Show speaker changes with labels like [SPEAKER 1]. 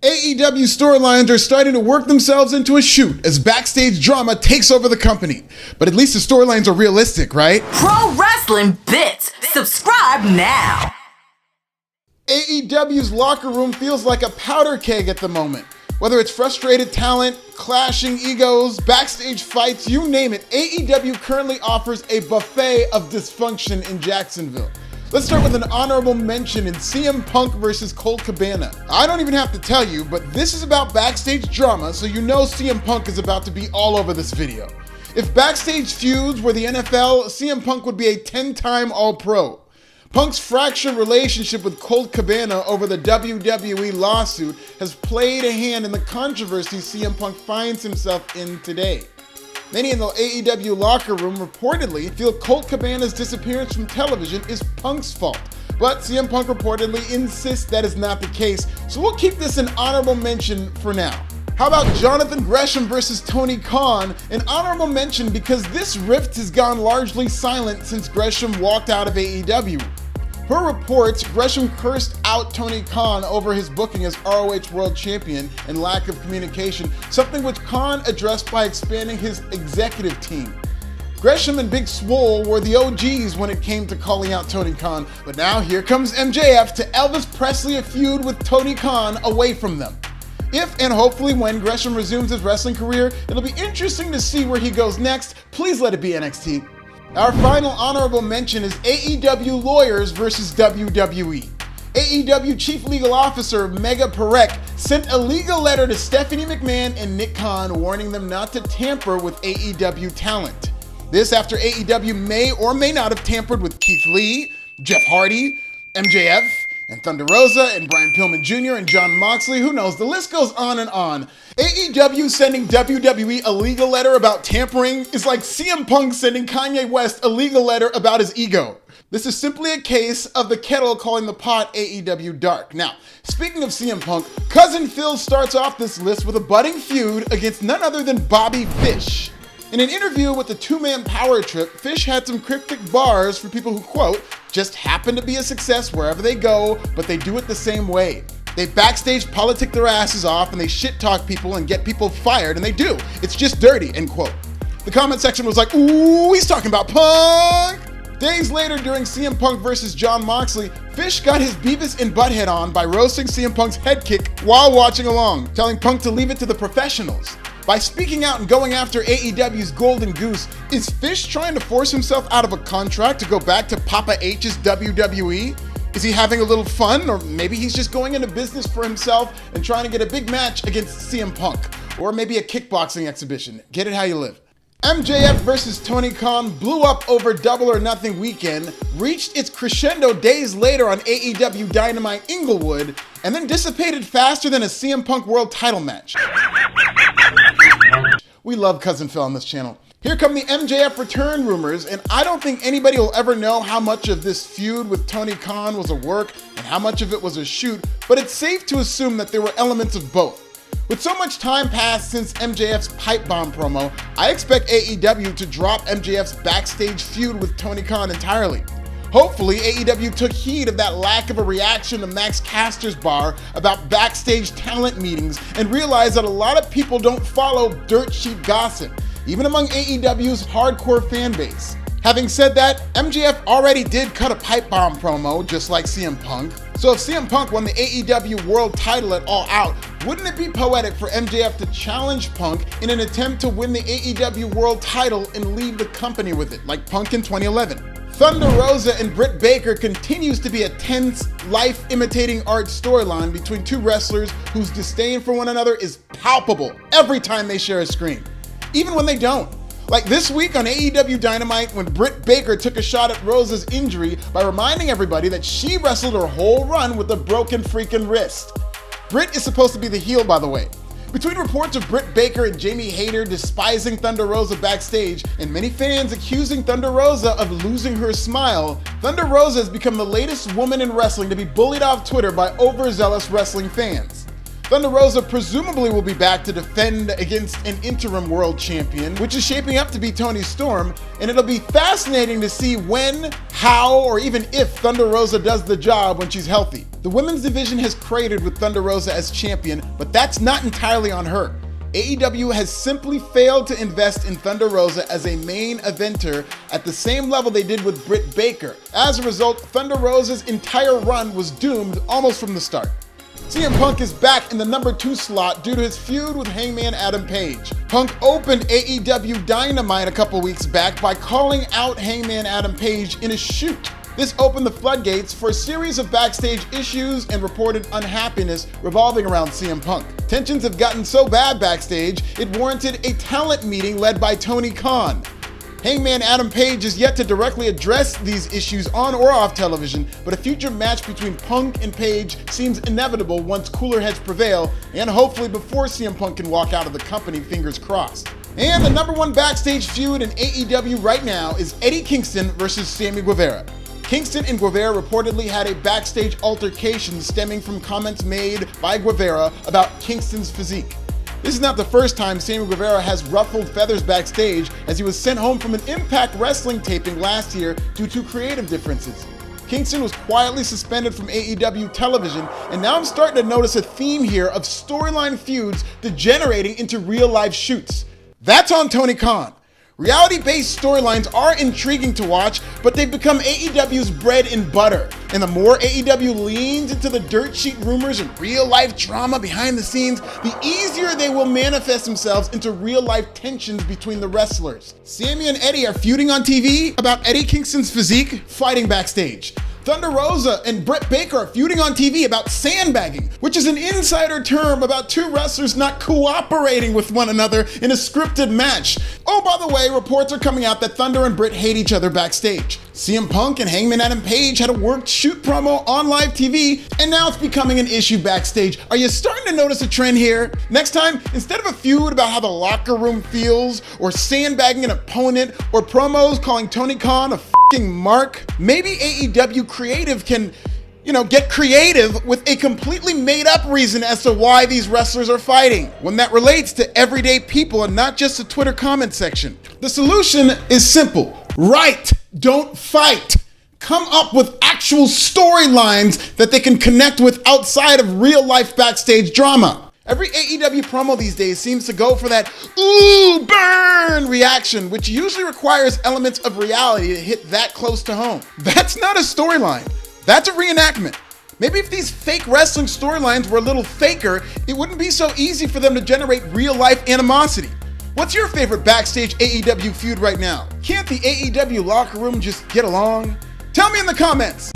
[SPEAKER 1] AEW storylines are starting to work themselves into a shoot as backstage drama takes over the company. But at least the storylines are realistic, right?
[SPEAKER 2] Pro Wrestling Bits. Subscribe now.
[SPEAKER 1] AEW's locker room feels like a powder keg at the moment. Whether it's frustrated talent, clashing egos, backstage fights, you name it, AEW currently offers a buffet of dysfunction in Jacksonville. Let's start with an honorable mention in CM Punk versus Colt Cabana. I don't even have to tell you, but this is about backstage drama, so you know CM Punk is about to be all over this video. If Backstage Feuds were the NFL, CM Punk would be a 10-time All-Pro. Punk's fractured relationship with Colt Cabana over the WWE lawsuit has played a hand in the controversy CM Punk finds himself in today. Many in the AEW locker room reportedly feel Colt Cabana's disappearance from television is Punk's fault, but CM Punk reportedly insists that is not the case, so we'll keep this an honorable mention for now. How about Jonathan Gresham versus Tony Khan? An honorable mention because this rift has gone largely silent since Gresham walked out of AEW. Per reports, Gresham cursed out Tony Khan over his booking as ROH World Champion and lack of communication, something which Khan addressed by expanding his executive team. Gresham and Big Swole were the OGs when it came to calling out Tony Khan, but now here comes MJF to Elvis Presley a feud with Tony Khan away from them. If and hopefully when Gresham resumes his wrestling career, it'll be interesting to see where he goes next. Please let it be NXT. Our final honorable mention is AEW lawyers versus WWE. AEW Chief Legal Officer Mega Perek sent a legal letter to Stephanie McMahon and Nick Khan warning them not to tamper with AEW talent. This after AEW may or may not have tampered with Keith Lee, Jeff Hardy, MJF, and Thunder Rosa, and Brian Pillman Jr., and Jon Moxley. Who knows? The list goes on and on. AEW sending WWE a legal letter about tampering is like CM Punk sending Kanye West a legal letter about his ego. This is simply a case of the kettle calling the pot AEW dark. Now, speaking of CM Punk, Cousin Phil starts off this list with a budding feud against none other than Bobby Fish. In an interview with the two-man power trip, Fish had some cryptic bars for people who, quote, just happen to be a success wherever they go, but they do it the same way. They backstage politic their asses off and they shit talk people and get people fired, and they do. It's just dirty, end quote. The comment section was like, ooh, he's talking about Punk! Days later, during CM Punk versus Jon Moxley, Fish got his Beavis and Butthead on by roasting CM Punk's head kick while watching along, telling Punk to leave it to the professionals. By speaking out and going after AEW's Golden Goose, is Fish trying to force himself out of a contract to go back to Papa H's WWE? Is he having a little fun, or maybe he's just going into business for himself and trying to get a big match against CM Punk? Or maybe a kickboxing exhibition. Get it how you live. MJF versus Tony Khan blew up over Double or Nothing weekend, reached its crescendo days later on AEW Dynamite Inglewood, and then dissipated faster than a CM Punk World title match. We love Cousin Phil on this channel. Here come the MJF return rumors, and I don't think anybody will ever know how much of this feud with Tony Khan was a work and how much of it was a shoot, but it's safe to assume that there were elements of both. With so much time passed since MJF's pipe bomb promo, I expect AEW to drop MJF's backstage feud with Tony Khan entirely. Hopefully, AEW took heed of that lack of a reaction to Max Caster's bar about backstage talent meetings and realized that a lot of people don't follow dirt sheet gossip, even among AEW's hardcore fan base. Having said that, MJF already did cut a pipe bomb promo, just like CM Punk. So if CM Punk won the AEW World title at All Out, wouldn't it be poetic for MJF to challenge Punk in an attempt to win the AEW World title and leave the company with it, like Punk in 2011? Thunder Rosa and Britt Baker continues to be a tense, life-imitating art storyline between two wrestlers whose disdain for one another is palpable every time they share a screen, even when they don't. Like this week on AEW Dynamite when Britt Baker took a shot at Rosa's injury by reminding everybody that she wrestled her whole run with a broken freaking wrist. Britt is supposed to be the heel, by the way. Between reports of Britt Baker and Jamie Hayter despising Thunder Rosa backstage and many fans accusing Thunder Rosa of losing her smile, Thunder Rosa has become the latest woman in wrestling to be bullied off Twitter by overzealous wrestling fans. Thunder Rosa presumably will be back to defend against an interim world champion, which is shaping up to be Toni Storm, and it'll be fascinating to see when, how, or even if Thunder Rosa does the job when she's healthy. The women's division has cratered with Thunder Rosa as champion, but that's not entirely on her. AEW has simply failed to invest in Thunder Rosa as a main eventer at the same level they did with Britt Baker. As a result, Thunder Rosa's entire run was doomed almost from the start. CM Punk is back in the number 2 slot due to his feud with Hangman Page. Punk opened AEW Dynamite a couple weeks back by calling out Hangman Page in a shoot. This opened the floodgates for a series of backstage issues and reported unhappiness revolving around CM Punk. Tensions have gotten so bad backstage, it warranted a talent meeting led by Tony Khan. Hangman Page is yet to directly address these issues on or off television, but a future match between Punk and Page seems inevitable once cooler heads prevail, and hopefully before CM Punk can walk out of the company, fingers crossed. And the number 1 backstage feud in AEW right now is Eddie Kingston versus Sammy Guevara. Kingston and Guevara reportedly had a backstage altercation stemming from comments made by Guevara about Kingston's physique. This is not the first time Sammy Guevara has ruffled feathers backstage, as he was sent home from an Impact Wrestling taping last year due to creative differences. Kingston was quietly suspended from AEW television, and now I'm starting to notice a theme here of storyline feuds degenerating into real-life shoots. That's on Tony Khan. Reality-based storylines are intriguing to watch, but they've become AEW's bread and butter. And the more AEW leans into the dirt sheet rumors and real-life drama behind the scenes, the easier they will manifest themselves into real-life tensions between the wrestlers. Sammy and Eddie are feuding on TV about Eddie Kingston's physique, fighting backstage. Thunder Rosa and Britt Baker are feuding on TV about sandbagging, which is an insider term about 2 wrestlers not cooperating with one another in a scripted match. Oh, by the way, reports are coming out that Thunder and Britt hate each other backstage. CM Punk and Hangman Page had a worked shoot promo on live TV, and now it's becoming an issue backstage. Are you starting to notice a trend here? Next time, instead of a feud about how the locker room feels, or sandbagging an opponent, or promos calling Tony Khan a f***ing mark, maybe AEW Creative can, get creative with a completely made up reason as to why these wrestlers are fighting, one that relates to everyday people and not just the Twitter comment section. The solution is simple. Write, don't fight. Come up with actual storylines that they can connect with outside of real life backstage drama. Every AEW promo these days seems to go for that ooh, burn reaction, which usually requires elements of reality to hit that close to home. That's not a storyline. That's a reenactment. Maybe if these fake wrestling storylines were a little faker, it wouldn't be so easy for them to generate real-life animosity. What's your favorite backstage AEW feud right now? Can't the AEW locker room just get along? Tell me in the comments.